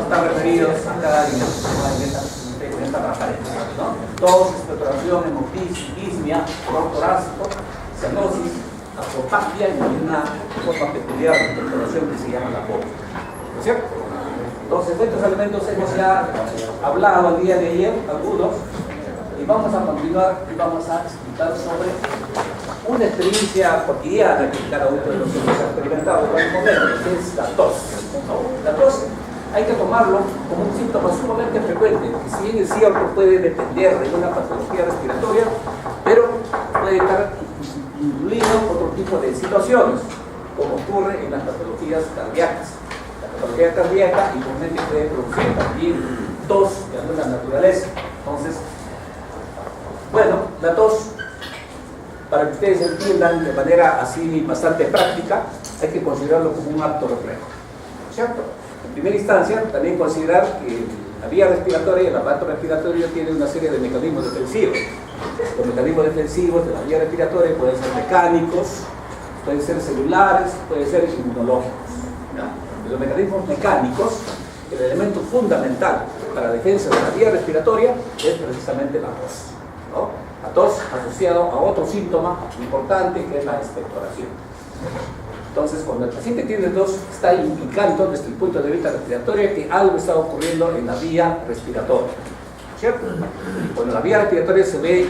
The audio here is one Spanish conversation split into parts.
están referidos a cada línea en esta transparencia, ¿no? Tos, expectoración, hemotis, disnea, dolor torácico, cianosis, apopatia y una forma peculiar de expectoración que se llama la POP, ¿no es cierto? Entonces, de estos elementos hemos ya hablado el día de ayer, algunos, y vamos a continuar y vamos a explicar sobre una experiencia cotidiana que cada uno de nosotros ha experimentado en algún momento, que es la tos, ¿no? La tos hay que tomarlo como un síntoma sumamente frecuente, que si bien es cierto puede depender de una patología respiratoria, pero puede estar incluido otro tipo de situaciones, como ocurre en las patologías cardíacas. La patología cardíaca igualmente puede producir también tos de alguna naturaleza. Entonces, bueno, la tos, para que ustedes entiendan de manera así bastante práctica, hay que considerarlo como un acto reflejo, ¿cierto? En primera instancia, también considerar que la vía respiratoria y el aparato respiratorio tiene una serie de mecanismos defensivos. Los mecanismos defensivos de la vía respiratoria pueden ser mecánicos, pueden ser celulares, pueden ser inmunológicos, ¿no? De los mecanismos mecánicos, el elemento fundamental para la defensa de la vía respiratoria es precisamente la tos, ¿no? La tos asociado a otro síntoma importante que es la expectoración. Entonces, cuando el paciente tiene tos, está indicando desde el punto de vista respiratorio que algo está ocurriendo en la vía respiratoria, ¿cierto? Cuando la vía respiratoria se ve,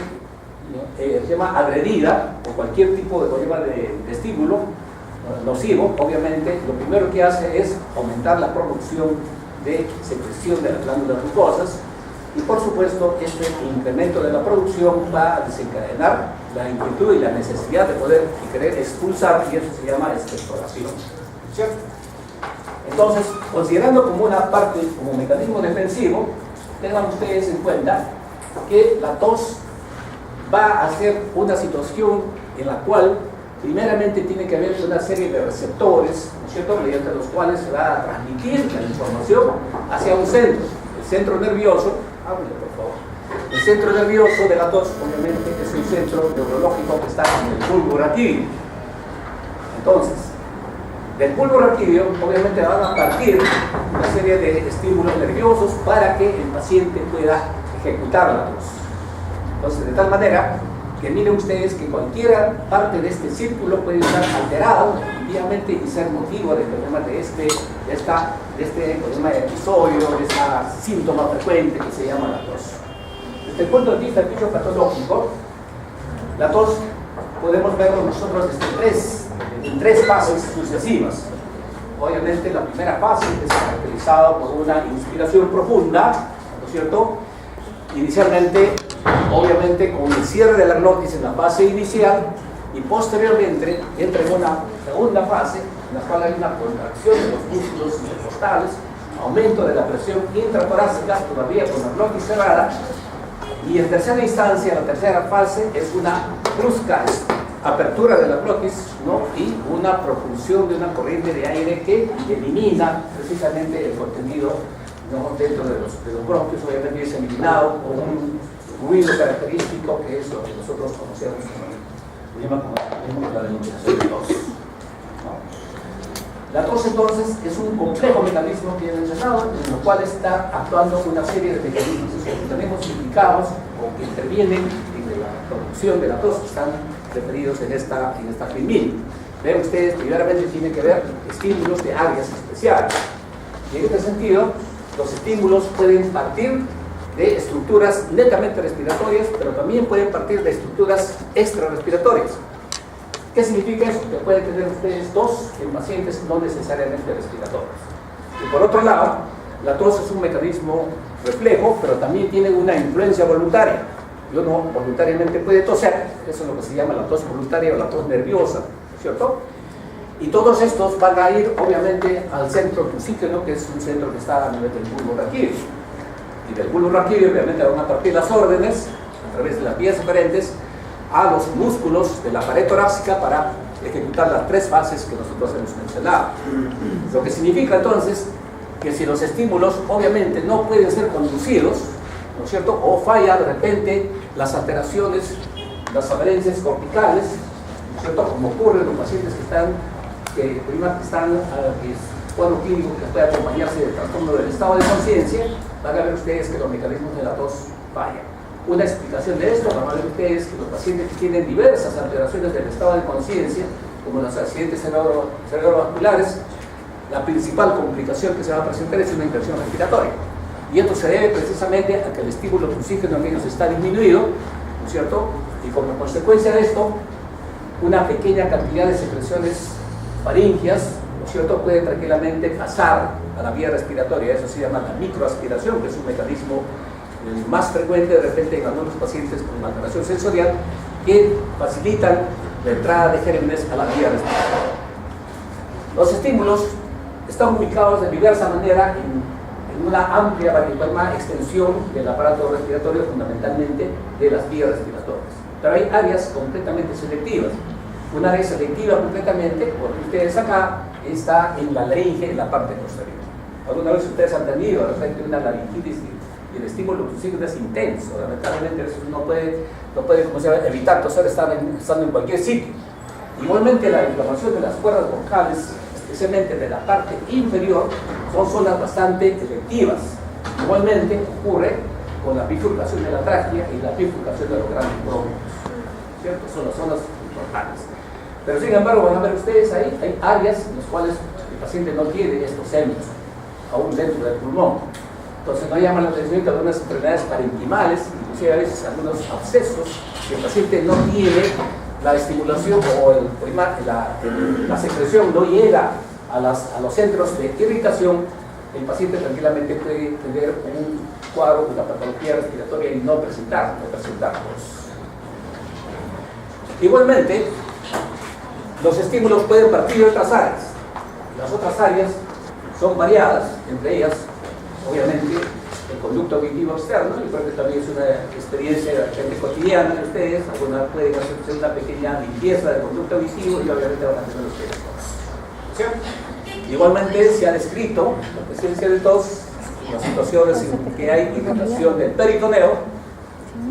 se llama agredida por cualquier tipo de problema de estímulo nocivo, obviamente, lo primero que hace es aumentar la producción de secreción de las glándulas mucosas y, por supuesto, este incremento de la producción va a desencadenar la inquietud y la necesidad de poder y querer expulsar, y eso se llama expectoración, ¿cierto? Entonces, considerando como una parte, como mecanismo defensivo, tengan ustedes en cuenta que la tos va a ser una situación en la cual primeramente tiene que haber una serie de receptores, ¿no es cierto?, mediante los cuales se va a transmitir la información hacia un centro, el centro nervioso. Háblale, por favor. El centro nervioso de la tos, obviamente, es un centro neurológico que está en el bulbo raquídeo. Entonces, del bulbo raquídeo, obviamente, van a partir una serie de estímulos nerviosos para que el paciente pueda ejecutar la tos. Entonces, de tal manera que miren ustedes que cualquier parte de este círculo puede estar alterado definitivamente y ser motivo de problemas de este problema de episodio, de este síntoma frecuente que se llama la tos. Desde el punto de vista fisiopatológico, la tos podemos verlo nosotros en tres fases sucesivas. Obviamente la primera fase es caracterizada por una inspiración profunda, ¿no es cierto? Inicialmente, obviamente, con el cierre de la glotis en la fase inicial y posteriormente entra en una segunda fase en la cual hay una contracción de los músculos intercostales, aumento de la presión intratorácica todavía con la glotis cerrada, y en tercera instancia, la tercera fase es una brusca apertura de la glotis, ¿no?, y una propulsión de una corriente de aire que elimina precisamente el contenido, ¿no?, dentro de los bronquios, obviamente es eliminado con un ruido característico que es lo que nosotros conocemos como la denominación de tos, ¿no? La tos entonces es un complejo mecanismo que he mencionado, en el cual está actuando una serie de mecanismos que tenemos indicados o que intervienen en la producción de la tos, que están referidos en esta filmina. Ven ustedes, primeramente tiene que ver estímulos de áreas especiales. Y en este sentido, los estímulos pueden partir de estructuras netamente respiratorias, pero también pueden partir de estructuras extrarrespiratorias. ¿Qué significa eso? Que pueden tener ustedes tos en pacientes no necesariamente respiratorios. Y por otro lado, la tos es un mecanismo reflejo, pero también tiene una influencia voluntaria. Uno voluntariamente puede toser, eso es lo que se llama la tos voluntaria o la tos nerviosa, ¿cierto? Y todos estos van a ir, obviamente, al centro tusígeno, que es un centro que está a nivel del bulbo raquídeo. Y del bulbo raquídeo, obviamente, van a partir las órdenes, a través de las vías diferentes, a los músculos de la pared torácica para ejecutar las tres fases que nosotros hemos mencionado. Lo que significa, entonces, que si los estímulos, obviamente, no pueden ser conducidos, ¿no es cierto?, o falla de repente las alteraciones, las falencias corticales, ¿no es cierto?, como ocurre en los pacientes que están cuadro clínico que puede acompañarse del trastorno del estado de conciencia, van a ver ustedes que los mecanismos de la tos fallan. Una explicación de esto, van a ver ustedes que los pacientes que tienen diversas alteraciones del estado de conciencia, como los accidentes cerebrovasculares, la principal complicación que se va a presentar es una infección respiratoria. Y esto se debe precisamente a que el estímulo de oxígeno en ellos está disminuido, ¿no es cierto? Y como consecuencia de esto, una pequeña cantidad de secreciones faringias, ¿no es cierto?, puede tranquilamente pasar a la vía respiratoria. Eso se llama la microaspiración, que es un mecanismo más frecuente de repente en algunos pacientes con alteración sensorial, que facilitan la entrada de gérmenes a la vía respiratoria. Los estímulos están ubicados de diversa manera en una amplia extensión del aparato respiratorio, fundamentalmente de las vías respiratorias. Pero hay áreas completamente selectivas. Un área selectiva completamente, porque ustedes acá, está en la laringe, en la parte posterior. Alguna vez ustedes han tenido de repente una laringitis y el estímulo oxígeno es intenso. Lamentablemente eso no puede como se llama, evitar toser estando en cualquier sitio. Igualmente la inflamación de las cuerdas vocales, especialmente de la parte inferior, son zonas bastante efectivas. Igualmente ocurre con la bifurcación de la tráquea y la bifurcación de los grandes bronquios, ¿cierto? Son las zonas importantes. Pero sin embargo, van a ver ustedes ahí, hay áreas en las cuales el paciente no tiene estos centros, aún dentro del pulmón. Entonces no llama la atención que algunas enfermedades parenquimales, inclusive a veces algunos abscesos, que el paciente no tiene la estimulación o la secreción no llega a los centros de irritación, el paciente tranquilamente puede tener un cuadro de la patología respiratoria y no presentarlos. Igualmente, los estímulos pueden partir de otras áreas. Las otras áreas son variadas, entre ellas, obviamente, el conducto auditivo externo. Yo creo que también es una experiencia cotidiana de ustedes. Algunas pueden hacer una pequeña limpieza del conducto auditivo y obviamente van a tener ustedes cosas. Igualmente se ha descrito la presencia de tos en las situaciones en que hay irritación del peritoneo,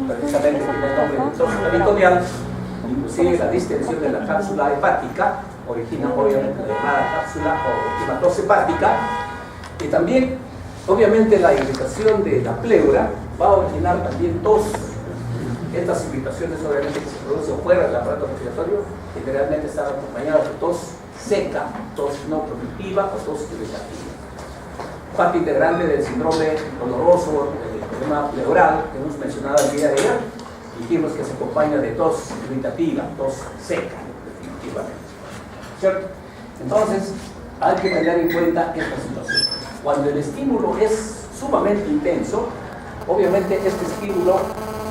precisamente tiene el nombre de tos peritoneal, inclusive la distensión de la cápsula hepática, origina obviamente la llamada cápsula o tos hepática, y también obviamente la irritación de la pleura va a originar también tos. Estas irritaciones obviamente que se producen fuera del aparato respiratorio generalmente están acompañadas de tos seca, tos no productiva o tos irritativa. Parte integrante del síndrome doloroso, del problema pleural que hemos mencionado el día de ayer, dijimos que se acompaña de tos irritativa, tos seca, definitivamente. ¿Cierto? Entonces, hay que tener en cuenta esta situación. Cuando el estímulo es sumamente intenso, obviamente este estímulo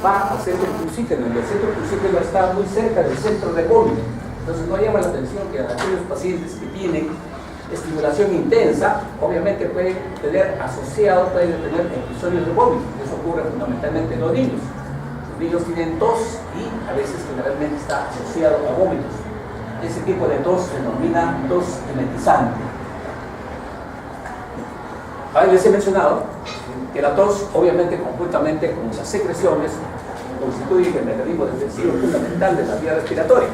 va al centro pulsígeno, y el centro pulsígeno está muy cerca del centro de vómito. Entonces no llama la atención que a aquellos pacientes que tienen estimulación intensa, obviamente pueden tener episodios de vómito. Eso ocurre fundamentalmente en los niños. Los niños tienen tos y a veces generalmente está asociado a vómitos. Ese tipo de tos se denomina tos emetizante. Les he mencionado que la tos, obviamente conjuntamente con las secreciones, constituye el mecanismo defensivo fundamental de la vía respiratoria,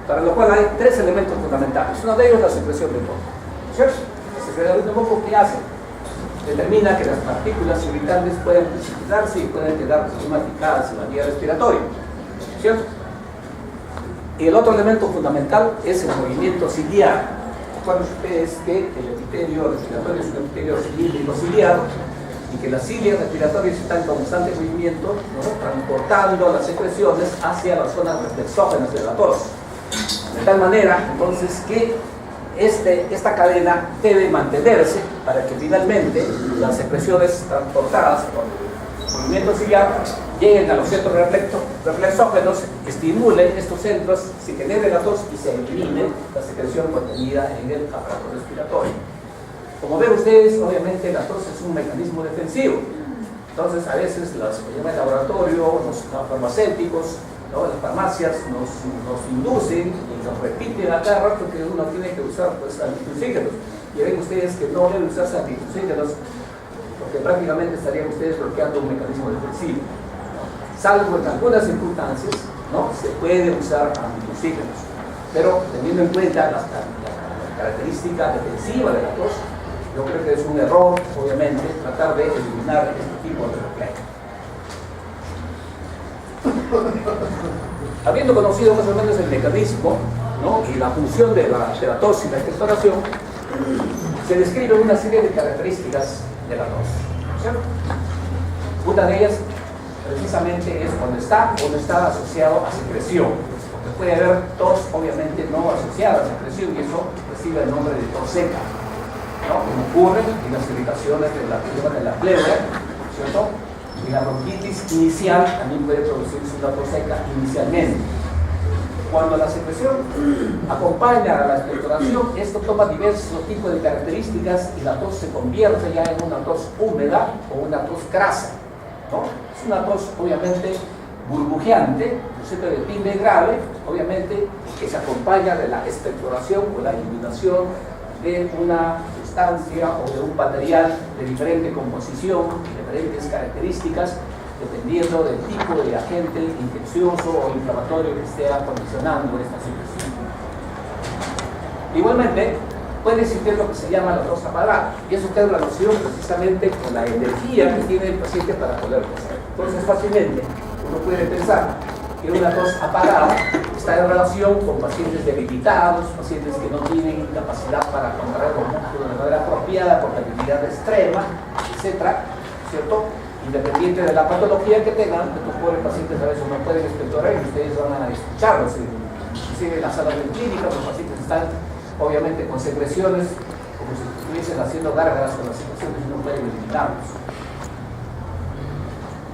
para lo cual hay tres elementos fundamentales. Uno de ellos es la secreción de moco. ¿Cierto? La secreción de moco, ¿qué hace? Determina que las partículas irritantes pueden precipitarse y pueden quedar somatizadas en la vía respiratoria. ¿Cierto? Y el otro elemento fundamental es el movimiento ciliar. Recuerden ustedes que el epitelio respiratorio es un epitelio cilíndrico ciliar y que las cilias respiratorias están en constante movimiento, ¿no?, transportando las secreciones hacia las zonas reflexógenas de la tos. De tal manera, entonces, que esta cadena debe mantenerse para que finalmente las secreciones transportadas por el movimiento ciliar lleguen a los centros reflexógenos, estimulen estos centros, se genere la tos y se elimine la secreción contenida en el aparato respiratorio. Como ven ustedes, obviamente la tos es un mecanismo defensivo. Entonces, a veces las que llaman el laboratorio, los farmacéuticos, ¿no?, las farmacias nos inducen y nos repiten a cada rato que uno tiene que usar antitusígenos. Y ven ustedes que no deben usarse antitusígenos porque prácticamente estarían ustedes bloqueando un mecanismo defensivo. Salvo en algunas circunstancias, ¿no?, se puede usar antitusígenos, pero teniendo en cuenta la característica defensiva de la tos, Yo creo que es un error, obviamente, tratar de eliminar este tipo de reflejo. Habiendo conocido más o menos el mecanismo, ¿no?, y la función de la tos y la expectoración, se describe una serie de características de la tos, ¿cierto? Una de ellas, precisamente, es cuando está o no está asociado a secreción. Porque puede haber tos, obviamente, no asociada a secreción, y eso recibe el nombre de tos seca, ¿no?, como ocurre en las irritaciones de la pleura, ¿cierto? Y la bronquitis inicial también puede producirse una tos seca inicialmente. Cuando la secreción acompaña a la expectoración, esto toma diversos tipos de características y la tos se convierte ya en una tos húmeda o una tos grasa, ¿no? Es una tos, obviamente, burbujeante, de timbre grave, obviamente, que se acompaña de la expectoración o la eliminación de una sustancia o de un material de diferente composición, diferentes características, dependiendo del tipo de agente infeccioso o inflamatorio que esté acondicionando esta situación. Igualmente, puede existir lo que se llama la tos apagada, y eso tiene relación precisamente con la energía que tiene el paciente para poder toser. Entonces, fácilmente uno puede pensar que una tos apagada está en relación con pacientes debilitados, pacientes que no tienen capacidad para contraer los músculos de manera apropiada por debilidad extrema, etcétera, ¿cierto? Independiente de la patología que tengan, estos pobres pacientes a veces no pueden expectorar y ustedes van a escucharlos. Inclusive en las salas de clínica, los pacientes están obviamente con secreciones, como si estuviesen haciendo gárgaras con las secreciones y no pueden eliminarlos.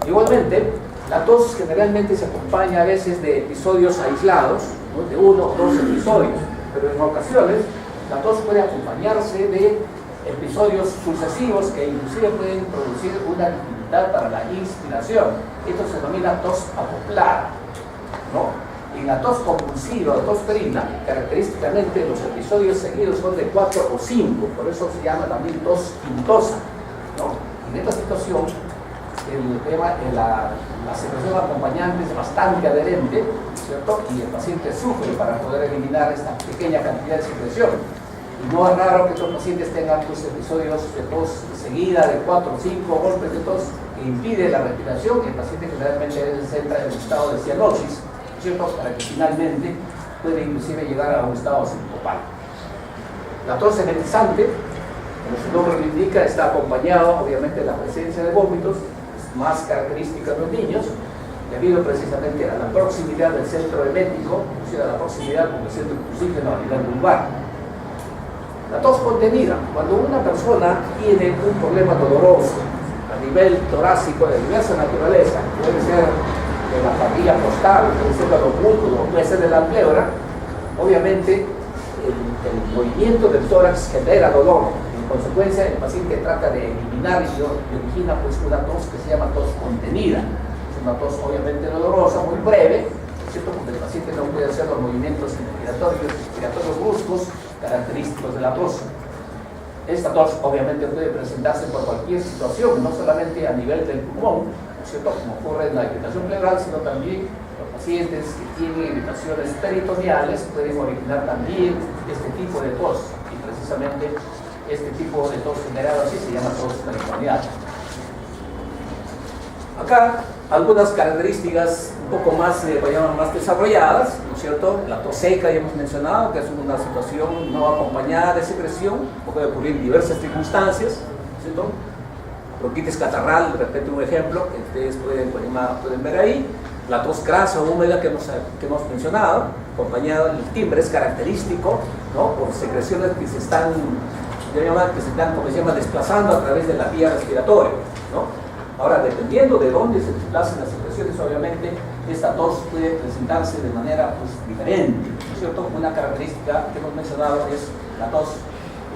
Igualmente, la tos generalmente se acompaña a veces de episodios aislados, ¿no?, de 1 o 2 episodios, pero en ocasiones la tos puede acompañarse de episodios sucesivos que inclusive pueden producir una dificultad para la inspiración. Esto se denomina tos acoplada, ¿no? En la tos convulsiva o tos perina, característicamente los episodios seguidos son de 4 o 5, por eso se llama también tos quintosa, ¿no? En esta situación, la secreción acompañante es bastante adherente, ¿cierto? Y el paciente sufre para poder eliminar esta pequeña cantidad de secreción. Y no es raro que estos pacientes tengan pues, episodios de tos seguida de 4 o 5 golpes de tos que impide la respiración, y el paciente generalmente se entra en un estado de cianosis, ¿cierto?, para que finalmente puede inclusive llegar a un estado sincopal. La tos emetizante, como su nombre lo indica, está acompañado obviamente de la presencia de vómitos, es más característica en los niños, debido precisamente a la proximidad del centro emético, o sea, a la proximidad con el centro oxígeno a nivel lumbar. La tos contenida, cuando una persona tiene un problema doloroso a nivel torácico de diversa naturaleza, puede ser de la familia postal, puede ser de los músculos, puede ser de la pleura, obviamente el movimiento del tórax genera dolor. En consecuencia, el paciente trata de eliminar y origina pues, una tos que se llama tos contenida. Es una tos obviamente dolorosa, muy breve, ¿cierto?, porque el paciente no puede hacer los movimientos respiratorios bruscos característicos de la tos. Esta tos obviamente puede presentarse por cualquier situación, no solamente a nivel del pulmón, ¿cierto?, como ocurre en la irritación pleural, sino también los pacientes que tienen irritaciones peritoneales pueden originar también este tipo de tos, y precisamente este tipo de tos generado así se llama tos peritoneal. Acá algunas características un poco más, más desarrolladas, ¿no es cierto? La tos seca ya hemos mencionado, que es una situación no acompañada de secreción, puede ocurrir en diversas circunstancias, ¿no es cierto? Bronquitis catarral, de repente un ejemplo que ustedes pueden ver ahí. La tos grasa o húmeda que hemos mencionado, acompañado del timbre, es característico, ¿no?, por secreciones que se están, como se llama, desplazando a través de la vía respiratoria, ¿no? Ahora, dependiendo de dónde se desplacen las secreciones, obviamente esta tos puede presentarse de manera pues, diferente, ¿no es cierto? Una característica que hemos mencionado es la tos,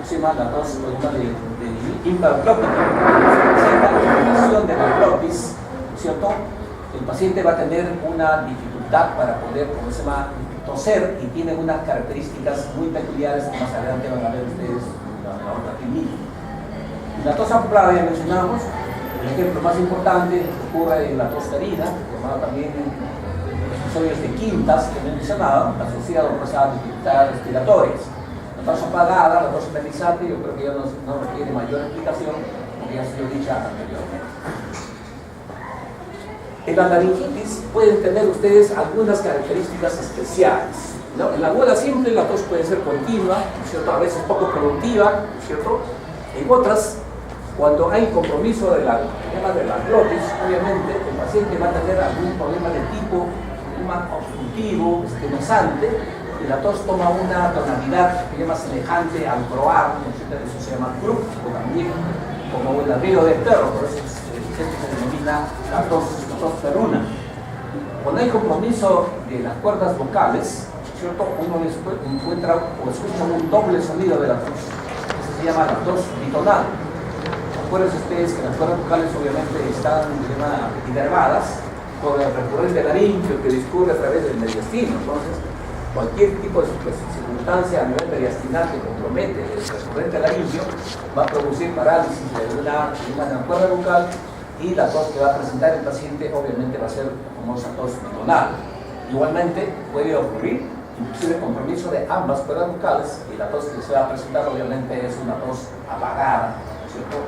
se llama la tos de hiperglótica, la inflamación de la glotis, ¿no es cierto? El paciente va a tener una dificultad para poder, como se llama, toser, y tiene unas características muy peculiares que más adelante van a ver ustedes la otra clínica. La tos acoplada ya mencionamos. El ejemplo más importante ocurre en la tos perina, llamada también episodios de quintas que he mencionado, asociado pues, a dificultades respiratorias. La tos apagada, la tos amenizante, yo creo que ya no requiere mayor explicación, porque ya ha sido dicha anteriormente. En la laringitis pueden tener ustedes algunas características especiales, ¿no? En la aguda simple la tos puede ser continua, ¿cierto? A veces poco productiva, ¿cierto? En otras, cuando hay compromiso de la glotis, obviamente el paciente va a tener algún problema de tipo obstructivo, esquemosante, y la tos toma una tonalidad que se llama semejante al proar, eso se llama crup, o también como el ladrido de perro, por eso se denomina la tos perruna. Cuando hay compromiso de las cuerdas vocales, ¿cierto? Uno encuentra o escucha un doble sonido de la tos, eso se llama la tos bitonal. Acuérdense ustedes que las cuerdas vocales obviamente están inervadas por el recurrente laríngeo que discurre a través del mediastino. Entonces, cualquier tipo de circunstancia a nivel mediastinal que compromete el recurrente laríngeo va a producir parálisis de una cuerda vocal, y la tos que va a presentar el paciente obviamente va a ser la famosa tos bitonal. Igualmente puede ocurrir inclusive compromiso de ambas cuerdas vocales, y la tos que se va a presentar obviamente es una tos apagada, ¿cierto?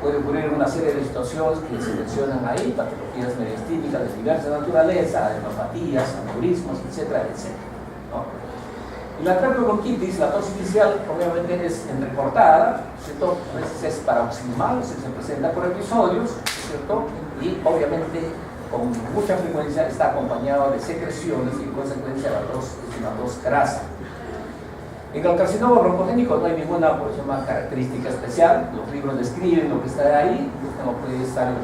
Puede ocurrir una serie de situaciones que se mencionan ahí, patologías mediastínicas de diversa naturaleza, hematopatías, aneurismos, etcétera, etcétera, ¿no? Y la traqueobronquitis, la tos inicial, obviamente es entrecortada, ¿cierto? A veces es paroxismal, se presenta por episodios, ¿cierto? Y obviamente con mucha frecuencia está acompañado de secreciones, y en consecuencia la tos es una tos grasa. En el carcinoma broncogénico no hay ninguna, por ejemplo, característica especial. Los libros describen lo que está ahí, no puede estar en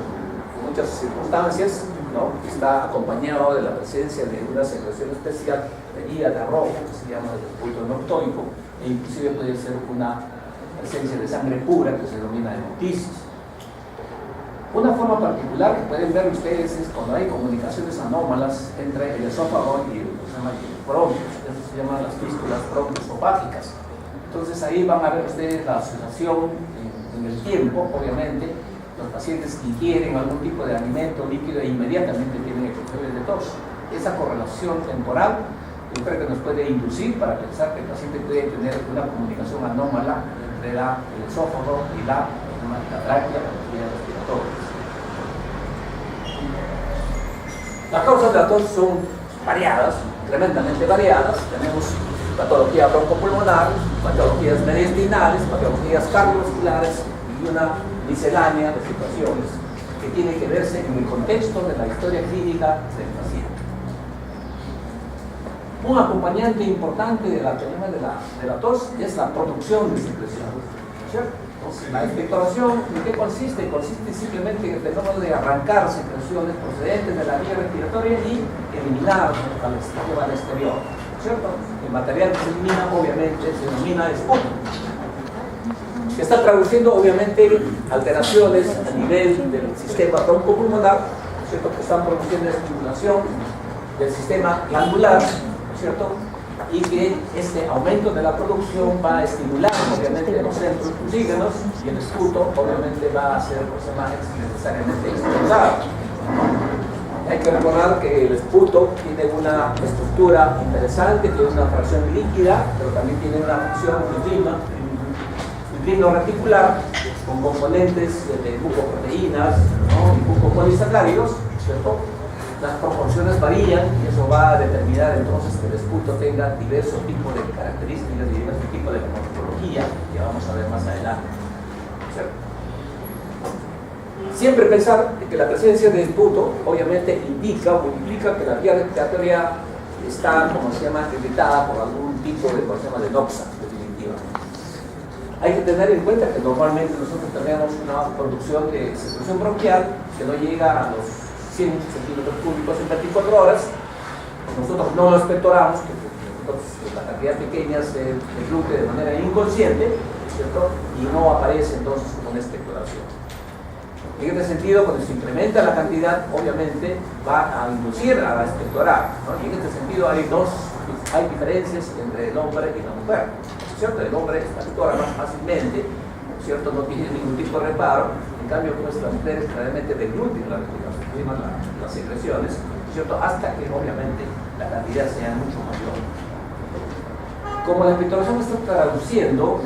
muchas circunstancias, ¿no? Está acompañado de la presencia de una secreción especial de hígado rojo, que se llama el bulto nortoico, e inclusive puede ser una presencia de sangre pura que se denomina hemoptisis. Una forma particular que pueden ver ustedes es cuando hay comunicaciones anómalas entre el esófago y el bronquio, eso se llama las fístulas broncoesofágicas. Entonces ahí van a ver ustedes la asociación en el tiempo, obviamente. Los pacientes que ingieren algún tipo de alimento líquido e inmediatamente tienen episodios de tos. Esa correlación temporal yo creo que nos puede inducir para pensar que el paciente puede tener una comunicación anómala entre el esófago y la tráquea, la vía respiratoria. Las causas de la tos son variadas, tremendamente variadas. Tenemos patología broncopulmonar, patologías mediastinales, patologías cardiovasculares y una miscelánea de situaciones que tienen que verse en el contexto de la historia clínica del paciente. Un acompañante importante del problema de la tos es la producción de secreciones, ¿cierto? La expectoración, ¿en qué consiste? Consiste simplemente en el fenómeno de arrancar secreciones procedentes de la vía respiratoria y eliminar al exterior, ¿cierto? El material que se elimina obviamente se denomina esputo, que está traduciendo obviamente alteraciones a nivel del sistema broncopulmonar, ¿cierto? Que están produciendo estimulación del sistema glandular, ¿cierto? Y que este aumento de la producción va a estimular obviamente los centros pulígenos, y el esputo obviamente va a ser necesariamente expulsado. Hay que recordar que el esputo tiene una estructura interesante, tiene una fracción líquida, pero también tiene una fracción fibrino reticular con componentes de mucoproteínas, ¿no? Y mucopolisacáridos, ¿cierto? Las proporciones varían y eso va a determinar entonces que el esputo tenga diversos tipos de características y diversos tipos de morfología, que vamos a ver más adelante, ¿cierto? Siempre pensar que la presencia de esputo obviamente indica o implica que la vía respiratoria está, como se llama, irritada por algún tipo de problema de noxa, definitivamente. Hay que tener en cuenta que normalmente nosotros tenemos una producción de secreción bronquial que no llega a los 100 centímetros cúbicos en 24 horas. Nosotros no lo expectoramos, que entonces la cantidad pequeña se reclute de manera inconsciente, ¿cierto? Y no aparece entonces con expectoración. En este sentido, cuando se incrementa la cantidad, obviamente va a inducir a la expectorar, ¿no? Y en este sentido hay diferencias entre el hombre y la mujer, ¿cierto? El hombre expectora más fácilmente, ¿cierto? No tiene ningún tipo de reparo. En cambio, pues las mujeres realmente degluyen las secreciones, ¿cierto? Hasta que obviamente la cantidad sea mucho mayor. Como la expectoración está traduciendo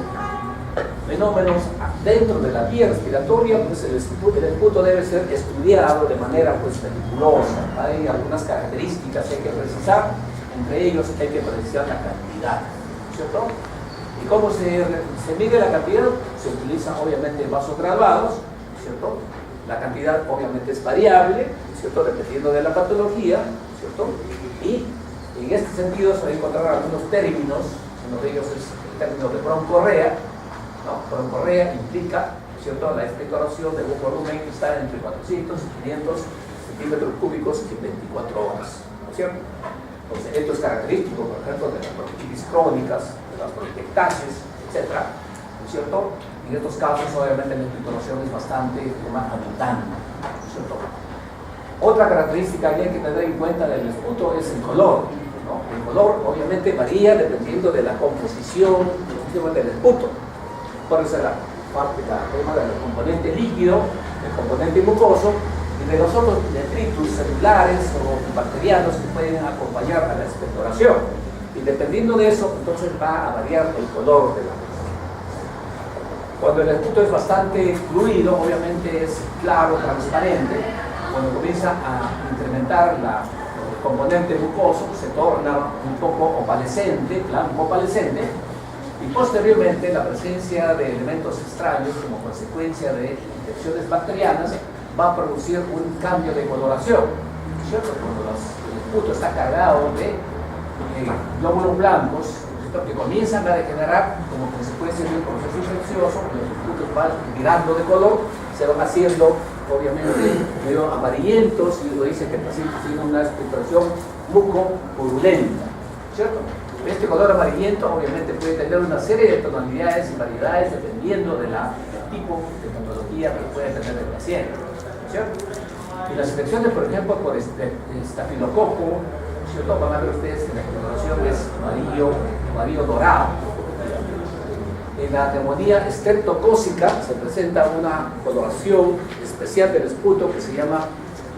fenómenos dentro de la vía respiratoria, pues el esputo debe ser estudiado de manera pues meticulosa. Hay algunas características que hay que precisar, entre ellos hay que precisar la cantidad, ¿cierto? ¿Y cómo se mide la cantidad? Se utilizan obviamente vasos graduados, ¿cierto? La cantidad obviamente es variable, ¿cierto? Dependiendo de la patología, ¿cierto? Y en este sentido se van a encontrar algunos términos, uno de ellos es el término de broncorrea, ¿no? Broncorrea implica, ¿cierto?, la expectoración de un volumen que está entre 400 y 500 centímetros cúbicos en 24 horas, ¿no es cierto? Entonces, esto es característico, por ejemplo, de las bronquitis crónicas, de las bronquiectasis, etc., ¿no es cierto? En estos casos, obviamente, la expectoración es bastante más abundante, ¿no es cierto? Otra característica que hay que tener en cuenta del esputo es el color, ¿no? El color, obviamente, varía dependiendo de la composición del esputo. Por eso la parte del componente líquido, el componente mucoso y de los otros detritus celulares o bacterianos que pueden acompañar a la expectoración. Y dependiendo de eso, entonces va a variar el color de la mucosa. Cuando el esputo es bastante fluido, obviamente es claro, transparente. Cuando comienza a incrementar el componente mucoso, se torna un poco opalescente, blanco opalescente. Y posteriormente la presencia de elementos extraños como consecuencia de infecciones bacterianas va a producir un cambio de coloración, ¿cierto? Cuando el esputo está cargado de glóbulos blancos, ¿cierto?, que comienzan a degenerar como consecuencia de un proceso infeccioso, los esputos van virando de color, se van haciendo obviamente medio amarillentos y lo dice que el paciente tiene una expectoración mucopurulenta, ¿cierto? Este color amarillento obviamente puede tener una serie de tonalidades y variedades dependiendo del tipo de patología que puede tener el paciente, ¿cierto? Y las infecciones, por ejemplo, por estafilococo, ¿cierto?, van a ver ustedes que la coloración es amarillo dorado. En la neumonía estreptocócica se presenta una coloración especial del esputo que se llama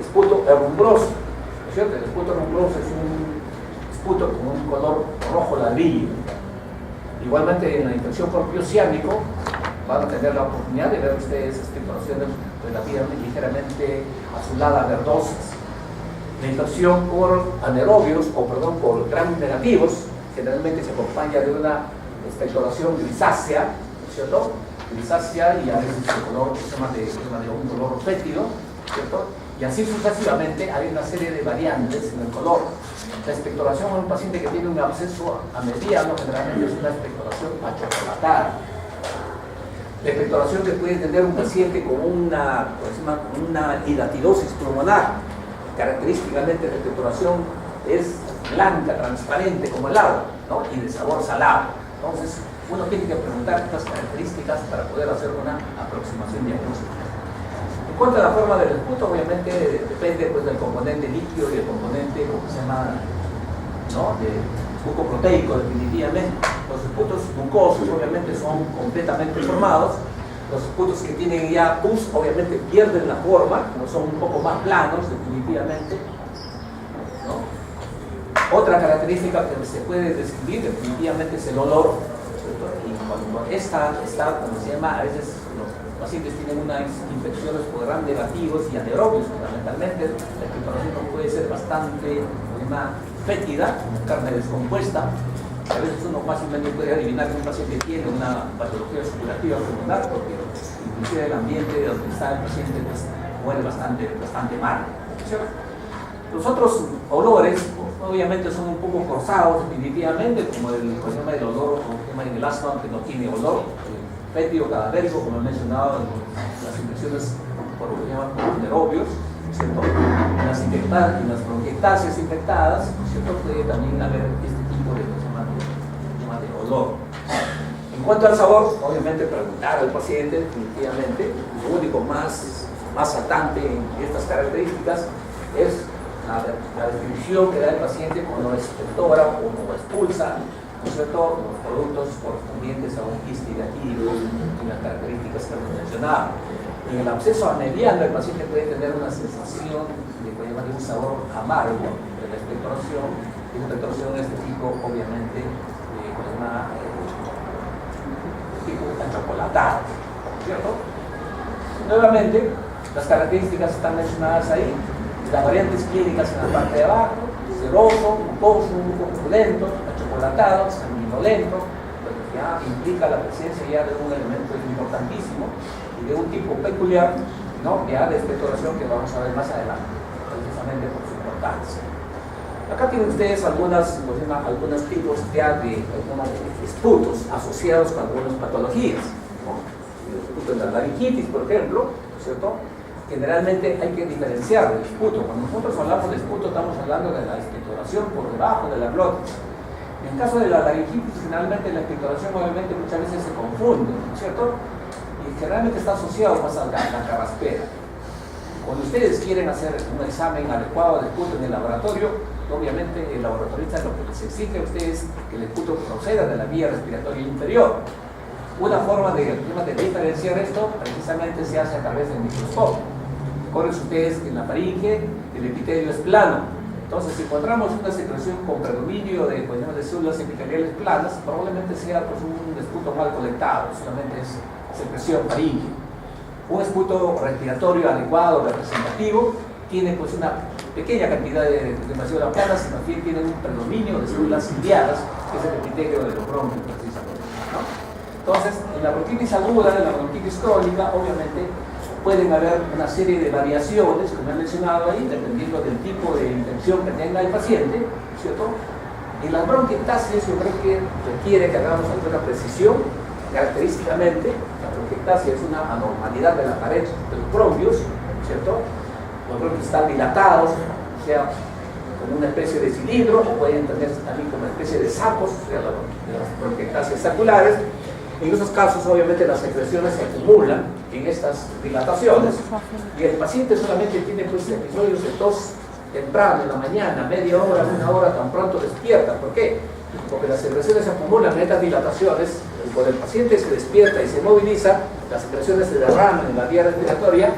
esputo herrumbroso, ¿cierto? El esputo herrumbroso es un esputo con un color rojo ladrillo. Igualmente en la infección por piociánico van a tener la oportunidad de ver ustedes expectoraciones relativamente ligeramente azuladas, verdosas. La infección por anaerobios por gram negativos generalmente se acompaña de una expectoración grisácea, ¿cierto? Grisácea y a veces de color que se llama de un color fétido, ¿cierto? Y así sucesivamente hay una serie de variantes en el color. La expectoración en un paciente que tiene un absceso a mediano generalmente es una expectoración achocolatada. La expectoración que puede tener un paciente con una hidatidosis pulmonar, característicamente la expectoración es blanca, transparente como el agua, ¿no?, y de sabor salado. Entonces, uno tiene que preguntar estas características para poder hacer una aproximación diagnóstica. En cuanto a la forma del esputo, obviamente depende pues, del componente líquido y el componente, como se llama, ¿no?, de mucoproteico, definitivamente. Los esputos mucosos obviamente son completamente formados. Los esputos que tienen ya pus obviamente pierden la forma, no son un poco más planos, definitivamente, ¿no? Otra característica que se puede describir definitivamente es el olor, ¿cierto? Y cuando esta está, como se llama, a veces los pacientes tienen unas infecciones por gram negativos y anaerobios, fundamentalmente la expectoración puede ser bastante fétida, carne descompuesta. A veces uno fácilmente puede adivinar que un paciente tiene una patología circulativa pulmonar porque inclusive el ambiente donde está el paciente pues, huele bastante mal, ¿cierto? Los otros olores obviamente son un poco forzados definitivamente, como el olor en el asma que no tiene olor, fétido, cadavérico, como he mencionado en las infecciones por lo que llaman anaerobios, ¿cierto? En las bronquiectasias infectadas, ¿cierto?, puede también haber este tipo de olor. En cuanto al sabor, obviamente preguntar al paciente, definitivamente, lo único más saltante en estas características es la descripción que da el paciente cuando expectora o expulsa, ¿no es cierto?, los productos correspondientes a un quiste digestivo y las características que hemos mencionado. En el absceso mediano, el paciente puede tener una sensación de un sabor amargo de la expectoración, y una expectoración de este tipo, obviamente, tipo achocolatado, ¿cierto? Nuevamente, las características están mencionadas ahí, las variantes clínicas en la parte de abajo: seroso, mucoso, un poco purulento, achocolatado, sanguinolento, lo que ya implica la presencia ya de un elemento importantísimo y de un tipo peculiar, ¿no?, ya de expectoración, que vamos a ver más adelante, precisamente por su importancia. Acá tienen ustedes algunos tipos ya de esputos asociados con algunas patologías, ¿no? El esputo de la laringitis, por ejemplo, ¿cierto? Generalmente hay que diferenciar el esputo. Cuando nosotros hablamos de esputo, estamos hablando de la expectoración por debajo de la glotis. En el caso de la laringitis, generalmente la expectoración obviamente muchas veces se confunde, ¿cierto? Y generalmente está asociado más a la carraspera. Cuando ustedes quieren hacer un examen adecuado de esputo en el laboratorio, obviamente el laboratorista lo que les exige a ustedes es que el esputo proceda de la vía respiratoria inferior. Una forma de diferenciar esto precisamente se hace a través del microscopio. Recuerden ustedes que en la faringe el epitelio es plano. Entonces, si encontramos una secreción con predominio de células epiteliales planas, probablemente sea pues, un esputo mal colectado, solamente es secreción faringe. Un esputo respiratorio adecuado, representativo, tiene pues una pequeña cantidad de células planas, sino que tiene un predominio de células ciliadas, que es el epitelio de los bronquios precisamente, ¿no? Entonces, en la bronquitis aguda, en la bronquitis crónica, obviamente pueden haber una serie de variaciones, como he mencionado ahí, dependiendo del tipo de infección que tenga el paciente, ¿cierto? En las bronquiectasias yo creo que requiere que hagamos alguna precisión. Característicamente, la bronquiectasia es una anormalidad de la pared de los bronquios, ¿cierto? Los bronquios están dilatados, o sea, como una especie de cilindro, o pueden tener también como una especie de sapos, o sea, las bronquiectasias saculares. En esos casos, obviamente, las secreciones se acumulan en estas dilataciones y el paciente solamente tiene pues, episodios de tos temprano, en la mañana, media hora, una hora, tan pronto despierta. ¿Por qué? Porque las secreciones se acumulan en estas dilataciones. Cuando el paciente se despierta y se moviliza, las secreciones se derraman en la vía respiratoria,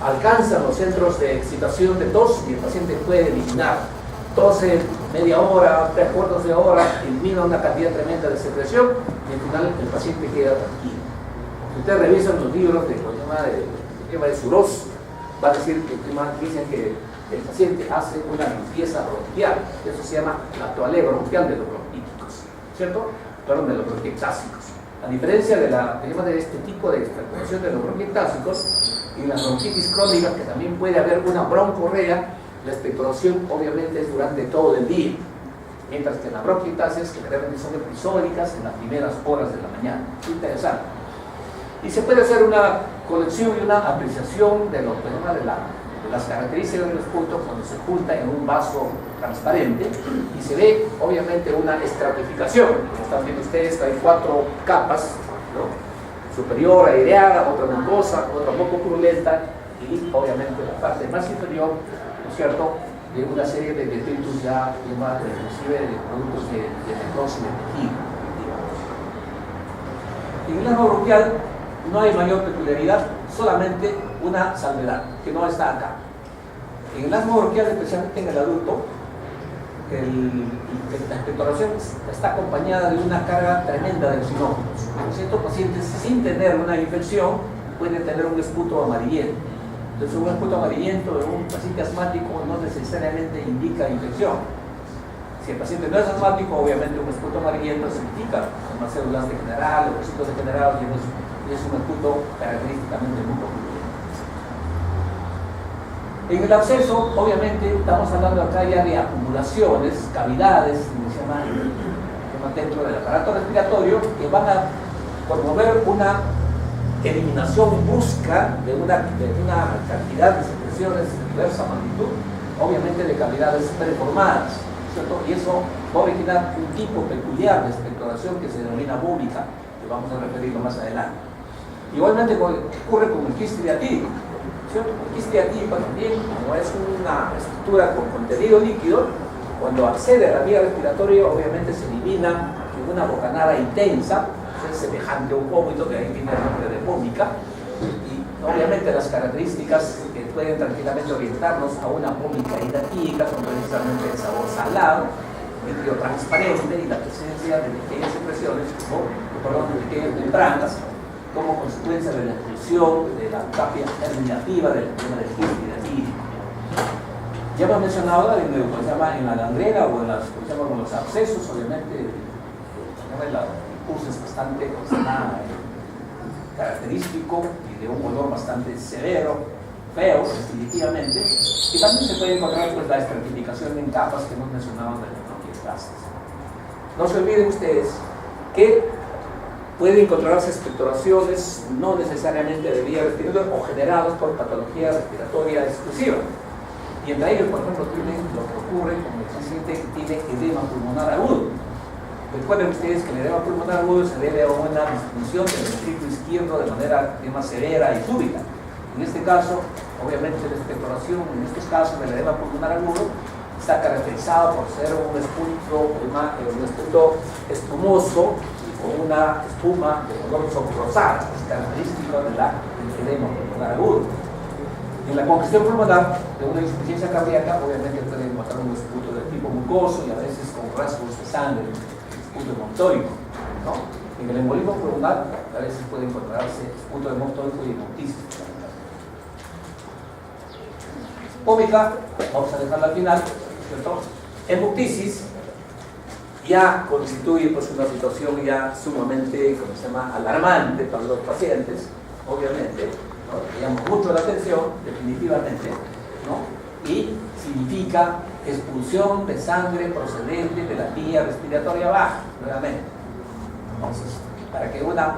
alcanzan los centros de excitación de tos y el paciente puede eliminar. Tose media hora, 3/4 de hora, elimina una cantidad tremenda de secreción y al final el paciente queda tranquilo. Si ustedes revisan los libros de Suros, va a decir que dicen que el paciente hace una limpieza bronquial, eso se llama la toalea bronquial de los bronquíticos, ¿cierto? Perdón, de los bronquiectásicos. A diferencia de este tipo de expectoración de los bronquiectásicos, en las bronquitis crónicas, que también puede haber una broncorrea, la expectoración obviamente es durante todo el día, mientras que en las bronquiectasias generalmente son episódicas en las primeras horas de la mañana. Interesante. Y se puede hacer una colección y una apreciación de las características del esputo cuando se junta en un vaso transparente y se ve obviamente una estratificación. Como están viendo ustedes, hay 4 capas, ¿no? Superior aireada, otra mucosa, otra poco purulenta y obviamente la parte más inferior, ¿no es cierto?, de una serie de detritus ya, inclusive de productos de necrosis de tejido. En el asma bronquial no hay mayor peculiaridad, solamente una salvedad, que no está acá. En el asma bronquial, especialmente en el adulto, la expectoración está acompañada de una carga tremenda de oxinógenos. Ciertos pacientes, sin tener una infección, pueden tener un esputo amarillento. Entonces, un esputo amarillento de un paciente asmático no necesariamente indica infección. Si el paciente no es asmático, obviamente un esputo amarillento significa más células degeneradas, leucocitos degenerados, y es un esputo característicamente muy popular. En el absceso, obviamente, estamos hablando acá ya de acumulaciones, cavidades, que se llama dentro del aparato respiratorio, que van a promover una eliminación brusca de una cantidad de secreciones de diversa magnitud, obviamente de cavidades preformadas, ¿cierto? Y eso va a originar un tipo peculiar de expectoración que se denomina búbica, que vamos a referirlo más adelante. Igualmente ocurre con el quiste diatídico, ¿cierto? El quiste diatídico también, como es una estructura con contenido líquido, cuando accede a la vía respiratoria, obviamente se elimina en una bocanada intensa, es semejante a un vómito, que ahí tiene el nombre de vómica, y obviamente las características que pueden tranquilamente orientarnos a una vómica hidratídica son precisamente el sabor salado, líquido transparente y la presencia de pequeñas secreciones, de pequeñas membranas, como consecuencia de la expulsión de la capa germinativa del sistema del quiste y del líquido. Ya hemos mencionado en la gangrena o en los abscesos, obviamente, el pus es bastante característico y de un olor bastante severo, feo, definitivamente, y también se puede encontrar pues, la estratificación en capas que hemos mencionado en las propias clases. No se olviden ustedes que pueden encontrarse expectoraciones no necesariamente de vía respiratoria o generadas por patología respiratoria exclusiva. Y entre ellos, por ejemplo, tienen lo que ocurre con el paciente que tiene edema pulmonar agudo. Recuerden ustedes que el edema pulmonar agudo se debe a una disfunción del ventrículo izquierdo de manera más severa y súbita. En este caso, obviamente, la expectoración, en estos casos del edema pulmonar agudo, está caracterizado por ser un espunto espumoso y con una espuma de color rosada, es característico del edema pulmonar agudo. En la congestión pulmonar de una insuficiencia cardíaca, obviamente pueden encontrar un esputo de tipo mucoso y a veces con rasgos de sangre, esputo hemotóico, ¿no? En el embolismo pulmonar a veces puede encontrarse esputo hemotóico y hemoptisis. Ómica, vamos a dejarla al final, ¿cierto? Hemoptisis ya constituye pues, una situación ya sumamente, alarmante para los pacientes, obviamente, ¿no? Llama mucho la atención, definitivamente, ¿no? Y significa expulsión de sangre procedente de la vía respiratoria baja, nuevamente. Entonces, para que una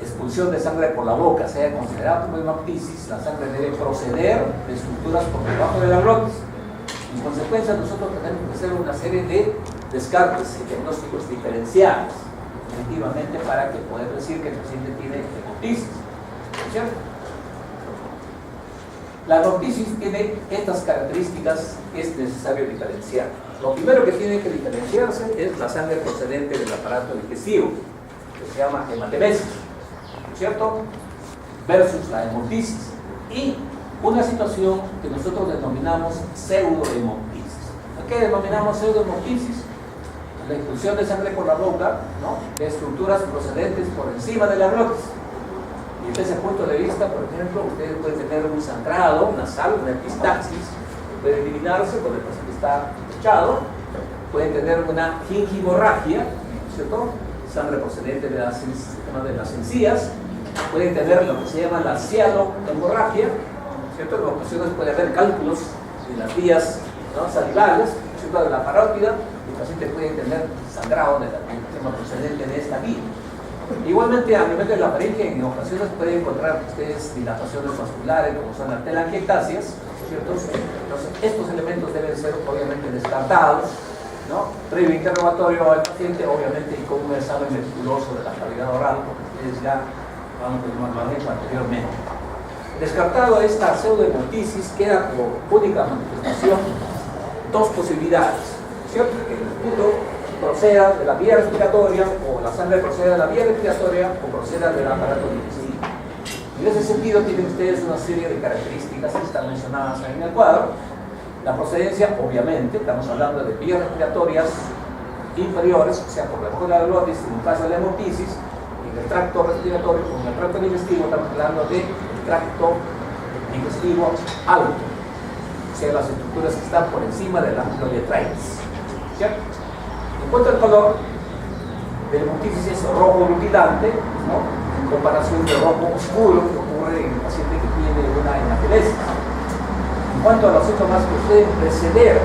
expulsión de sangre por la boca sea considerada como hemoptisis, la sangre debe proceder de estructuras por debajo de la glotis. En consecuencia, nosotros tenemos que hacer una serie de descartes y diagnósticos diferenciales, definitivamente, para que poder decir que el paciente tiene hemoptisis. ¿Cierto? La hemoptisis tiene estas características que es necesario diferenciar. Lo primero que tiene que diferenciarse es la sangre procedente del aparato digestivo, que se llama hematemesis, ¿cierto? Versus la hemoptisis. Y una situación que nosotros denominamos pseudohemoptisis. ¿Qué denominamos pseudohemoptisis? La expulsión de sangre por la boca, ¿no? De estructuras procedentes por encima de la glotis. Y desde ese punto de vista, por ejemplo, ustedes pueden tener un sangrado nasal, una epistaxis, que puede eliminarse cuando el paciente está echado. Pueden tener una gingivomorragia, ¿cierto? Sangre procedente de las encías. Pueden tener lo que se llama la cianohemorragia, ¿cierto? En ocasiones puede haber cálculos en las vías, ¿no? salivales, ¿cierto? De la parótida. El paciente puede tener sangrado del tema procedente de esta vía. Igualmente, a nivel de la faringe, en ocasiones pueden encontrar ustedes dilataciones vasculares, como son las telangiectasias, ¿cierto? Entonces, estos elementos deben ser obviamente descartados, ¿no? Previo interrogatorio al paciente, obviamente, y con un examen meticuloso de la cavidad oral, porque ustedes ya lo han hecho anteriormente. Descartado esta pseudohemoptisis, queda como única manifestación dos posibilidades, ¿cierto? Que el punto proceda de la vía respiratoria, o la sangre proceda de la vía respiratoria, o proceda del aparato digestivo. En ese sentido, tienen ustedes una serie de características que están mencionadas ahí en el cuadro. La procedencia, obviamente, estamos hablando de vías respiratorias inferiores, o sea, por debajo de la glotis, en el caso de la hemoptisis, y en el tracto respiratorio, con el tracto digestivo, estamos hablando del tracto digestivo alto, o sea, las estructuras que están por encima de la uretratis, ¿cierto? En cuanto al color, la hemoptisis es rojo rutilante, ¿no? En comparación del rojo oscuro que ocurre en el paciente que tiene una hematomesis. En cuanto a los síntomas que pueden preceder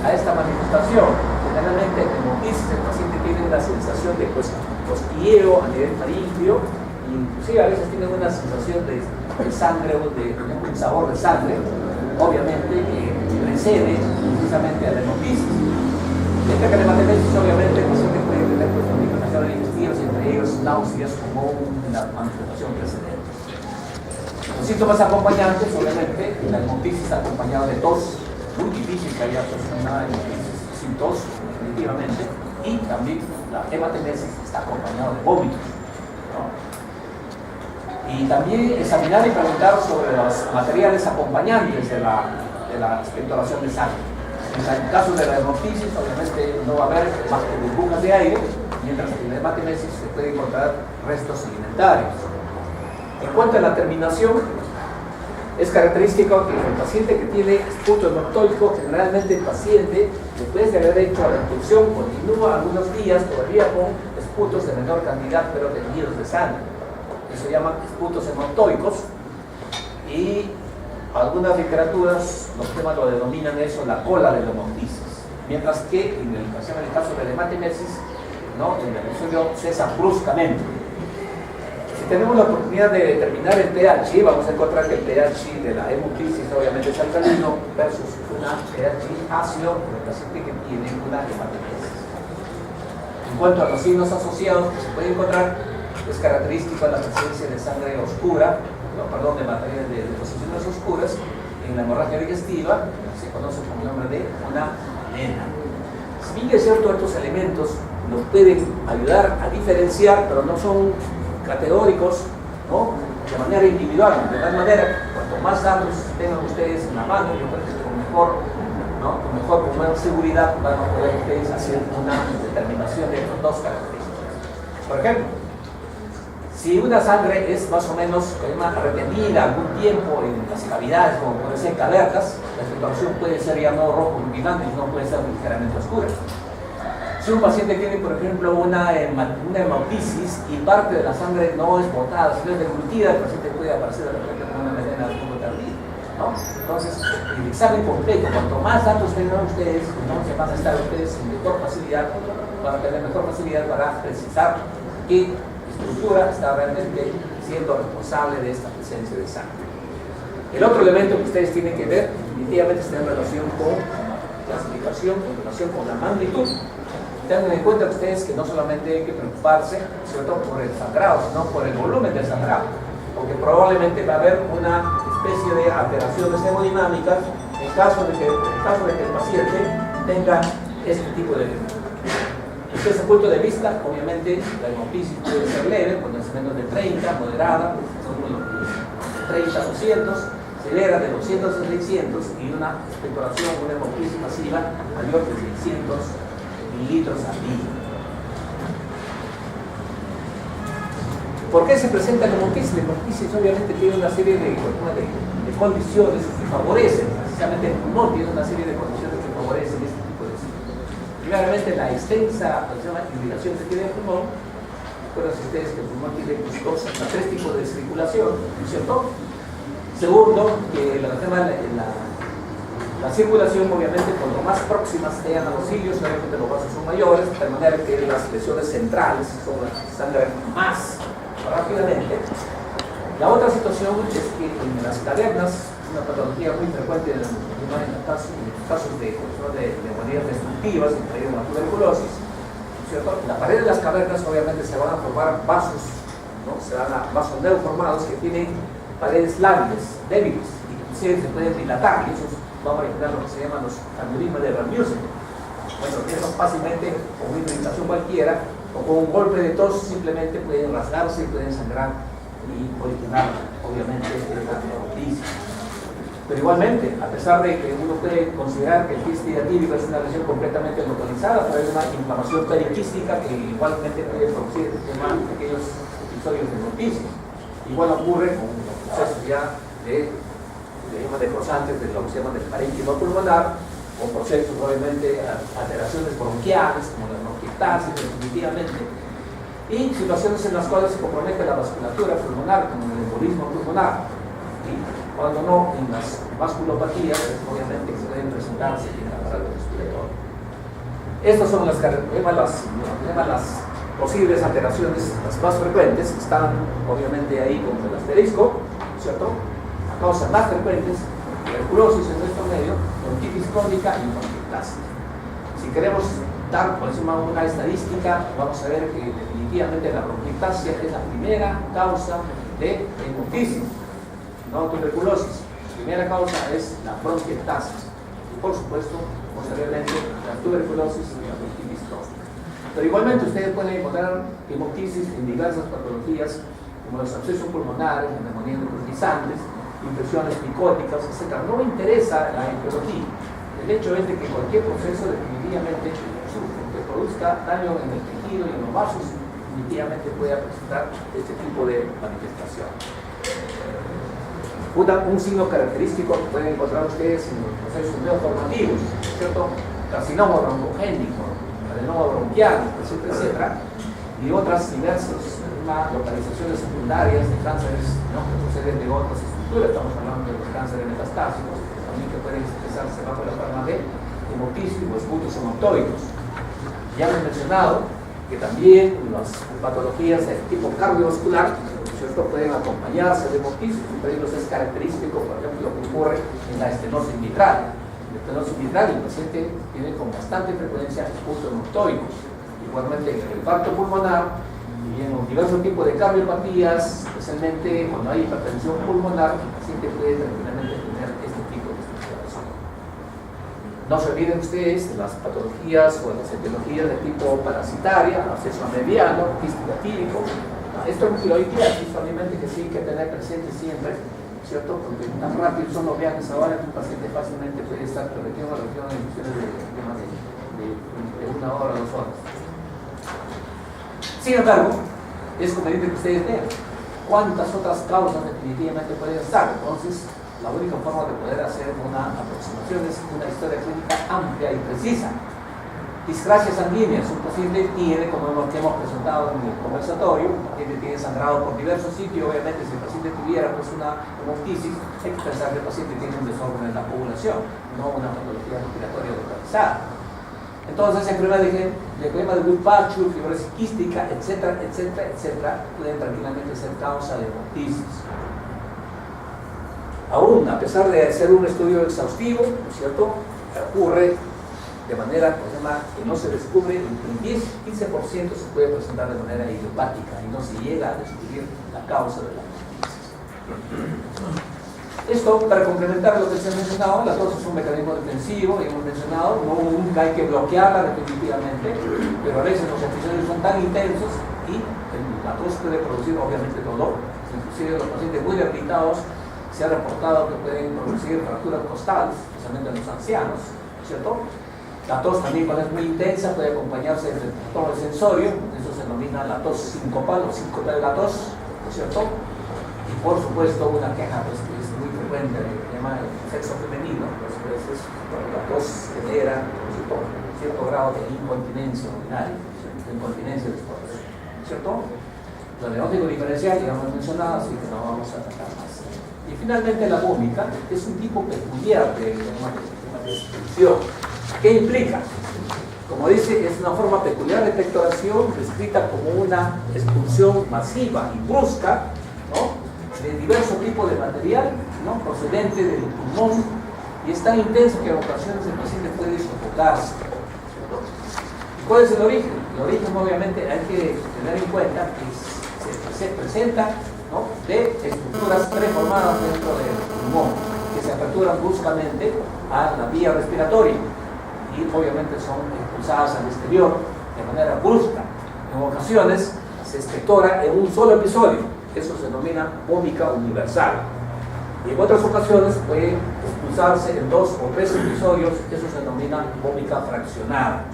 a esta manifestación, generalmente en hemoptisis el paciente tiene una sensación de cosquilleo a nivel faríngeo, e inclusive a veces tiene una sensación de sangre o de un sabor de sangre, obviamente que precede precisamente a la hemoptisis. Esta hematemesis, obviamente, el paciente puede tener complicaciones digestivas, entre ellos náuseas como una manifestación precedente. Los síntomas acompañantes, obviamente, la hemoptisis acompañada de tos, muy difícil que haya una hemoptisis sin tos, definitivamente, y también la hematemesis está acompañada de vómitos, ¿no? Y también examinar y preguntar sobre los materiales acompañantes de la expectoración de sangre. En el caso de la hemoptisis, obviamente no va a haber más que burbujas de aire, mientras que en la hematemesis se puede encontrar restos alimentarios. En cuanto a la terminación, es característico que el paciente que tiene esputo hemoptólico, generalmente el paciente, después de haber hecho la expulsión, continúa algunos días todavía con esputos de menor cantidad, pero teñidos de sangre. Eso se llaman esputos hemoptóicos, y algunas literaturas, los temas lo denominan eso la cola de la hemoptisis, mientras que en el caso de la hematemesis, ¿no?, el episodio cesa bruscamente. Si tenemos la oportunidad de determinar el pH, vamos a encontrar que el pH de la hemoptisis obviamente es alcalino versus una pH ácido del paciente que tiene una hematemesis. En cuanto a los signos asociados que se pueden encontrar, es característico la presencia de sangre oscura, de materias de deposiciones oscuras en la hemorragia digestiva, se conoce con el nombre de una anena. Si bien es cierto, estos elementos nos pueden ayudar a diferenciar, pero no son categóricos, ¿no?, de manera individual. De tal manera, cuanto más datos tengan ustedes en la mano, yo creo que con más seguridad van a poder ustedes hacer una determinación de estas dos características. Por ejemplo, si una sangre es más o menos retenida algún tiempo en las cavidades, como puede ser cavernas, la situación puede ser ya no rojo iluminante, no puede ser ligeramente oscura. Si un paciente tiene, por ejemplo, una hemoptisis y parte de la sangre no es botada, sino es deglutida, el paciente puede aparecer de repente con una melena de punto tardío, ¿no? Entonces, el examen completo, cuanto más datos tengan ustedes, entonces van a estar ustedes en mejor facilidad, van a tener mejor facilidad para precisar qué estructura está realmente siendo responsable de esta presencia de sangre. El otro elemento que ustedes tienen que ver, definitivamente está en relación con clasificación, en relación con la magnitud. Tengan en cuenta ustedes que no solamente hay que preocuparse, sobre todo por el sangrado, sino por el volumen del sangrado, porque probablemente va a haber una especie de alteraciones hemodinámicas en caso de que el paciente tenga este tipo de elementos. Desde ese punto de vista, obviamente, la hemoptisis puede ser leve, cuando es menos de 30, moderada, de 30 a 200, severa de 200 a 600, y una expectoración, una hemoptisis masiva mayor de 600 mililitros al día. ¿Por qué se presenta la hemoptisis? La hemoptisis obviamente tiene una serie de condiciones que favorecen, precisamente el pulmón tiene una serie de condiciones que favorecen este tipo de síntomas. Primeramente, la extensa irrigación que tiene el pulmón. Recuerden ustedes que el pulmón tiene tres tipos de circulación, ¿no es cierto? Segundo, que la circulación, obviamente, cuanto más próximas estén a los cilios, obviamente los vasos son mayores, de manera que las lesiones centrales sangran más rápidamente. La otra situación es que en las cavernas, una patología muy frecuente en casos de neumonías destructivas, entre ellas la tuberculosis, ¿cierto? En la pared de las cavernas, obviamente, se van a formar vasos, ¿no? Se van a vasos neoformados que tienen paredes lábiles, débiles, y que se pueden dilatar, y esos vamos a imaginar lo que se llaman los aneurismas de Rasmussen. Bueno, eso fácilmente, con una irritación cualquiera, o con un golpe de tos, simplemente pueden rasgarse y pueden sangrar y originar, obviamente, la hemoptisis. Pero igualmente, a pesar de que uno puede considerar que el quiste diatírico es una lesión completamente localizada, pero hay una inflamación periquística que igualmente puede producir pequeños episodios de hemoptisis. Igual ocurre con los procesos ya de necrosantes de lo que se llama del parénquima pulmonar, con procesos obviamente alteraciones bronquiales como la bronquiectasis definitivamente, y situaciones en las cuales se compromete la vasculatura pulmonar como el embolismo pulmonar, y cuando no en las vasculopatías obviamente que pueden presentarse en el aparato respiratorio. Estas son las posibles alteraciones, las más frecuentes, están obviamente ahí con el asterisco, ¿cierto? Causas más frecuentes, tuberculosis en nuestro medio, bronquitis crónica y bronquiectasis. Si queremos dar por encima una estadística, vamos a ver que definitivamente la bronquiectasia es la primera causa de hemoptisis, no tuberculosis. La primera causa es la bronquiectasis y, por supuesto, posteriormente la tuberculosis y la bronquitis crónica. Pero igualmente ustedes pueden encontrar hemoptisis en diversas patologías como los abscesos pulmonares, neumonías necrotizantes, infecciones picóticas, etc. No me interesa la etiología. El hecho es de que cualquier proceso definitivamente que produzca daño en el tejido y en los vasos, definitivamente puede presentar este tipo de manifestación. Un signo característico que pueden encontrar ustedes en los procesos neoformativos, ¿cierto? Carcinoma broncogénico, adenoma bronquial, etcétera, etcétera, y otras diversas localizaciones secundarias de cánceres, ¿no?, que proceden de otras estructuras. Estamos hablando de los cánceres metastásicos, también que pueden expresarse bajo la forma de hemopícios o escudos hematoicos. Ya hemos mencionado que también las patologías de tipo cardiovascular, ¿cierto?, pueden acompañarse de hemopícios. Entre ellos es característico, por ejemplo, lo que ocurre en la estenosis mitral. La estenosis mitral, el paciente tiene con bastante frecuencia escudos hematoicos. Igualmente en el infarto pulmonar y en los diversos tipos de cardiopatías, especialmente cuando hay hipertensión pulmonar, el paciente puede tranquilamente tener este tipo de estructuración. No se olviden ustedes de las patologías o las etiologías de tipo parasitaria, acceso mediano, quística tírico. Esto es tiroiditis, obviamente que sí hay que tener presente siempre, ¿cierto? Porque tan rápido son los viajes ahora que un paciente fácilmente puede estar de región a región en funciones de 1 hora, 2 horas. Sin embargo, es conveniente que ustedes vean cuántas otras causas definitivamente pueden estar. Entonces, la única forma de poder hacer una aproximación es una historia clínica amplia y precisa. Discrasia sanguínea, un paciente tiene, como hemos presentado en el conversatorio, un paciente tiene sangrado por diversos sitios. Obviamente, si el paciente tuviera pues, una hemoptisis, hay que pensar que el paciente tiene un desorden en la población, no una patología respiratoria localizada. Entonces, el problema de Goodpatch, fibrosis quística, etcétera, etcétera, etcétera, pueden tranquilamente ser causa de hemoptisis. Aún, a pesar de ser un estudio exhaustivo, ¿no es cierto?, ocurre de manera que no se descubre, el 10-15% se puede presentar de manera idiopática y no se llega a descubrir la causa de la hemoptisis. Esto, para complementar lo que se ha mencionado, la tos es un mecanismo defensivo, y hemos mencionado, nunca hay que bloquearla definitivamente, pero a veces los episodios son tan intensos y la tos puede producir obviamente dolor. Inclusive los pacientes muy debilitados se ha reportado que pueden producir fracturas costales, especialmente en los ancianos, ¿cierto? La tos también, cuando es muy intensa, puede acompañarse del trastorno sensorio, eso se denomina la tos sincopal o síncope de la tos, ¿cierto? Y por supuesto una queja pues, que es muy frecuente, que se llama el sexo femenino, pues a veces la tos genera cierto grado de incontinencia urinaria, de incontinencia después, ¿cierto? Lo diagnóstico diferencial ya hemos mencionado, así que no vamos a tratar más. Y finalmente la vómica es un tipo peculiar de expulsión. ¿Qué implica? Como dice, es una forma peculiar de pectoración descrita como una expulsión masiva y brusca, ¿no?, de diversos tipos de material, ¿no?, procedente del pulmón, y es tan intenso que en ocasiones el paciente puede sofocarse. ¿Cuál es el origen? El origen obviamente hay que tener en cuenta que se presenta, ¿no?, de estructuras preformadas dentro del pulmón, que se aperturan bruscamente a la vía respiratoria y obviamente son expulsadas al exterior de manera brusca. En ocasiones se expectora en un solo episodio, eso se denomina vómica universal, y en otras ocasiones puede expulsarse en 2 o 3 episodios, eso se denomina vómica fraccionada.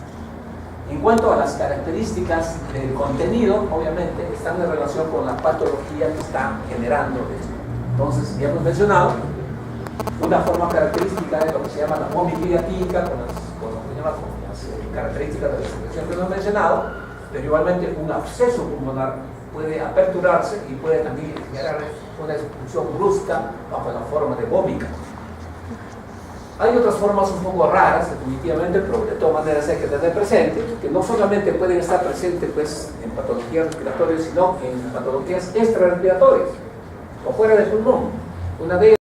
En cuanto a las características del contenido, obviamente están en relación con la patología que está generando esto. Entonces, ya hemos mencionado una forma característica de lo que se llama la vomitiva típica, con las características de la secreción que hemos mencionado, pero igualmente un absceso pulmonar puede aperturarse y puede también generar una expulsión brusca bajo la forma de vómica. Hay otras formas un poco raras, definitivamente, pero de todas maneras hay que tener presente que no solamente pueden estar presentes pues, en patologías respiratorias, sino en patologías extrarrespiratorias o fuera del pulmón. Una de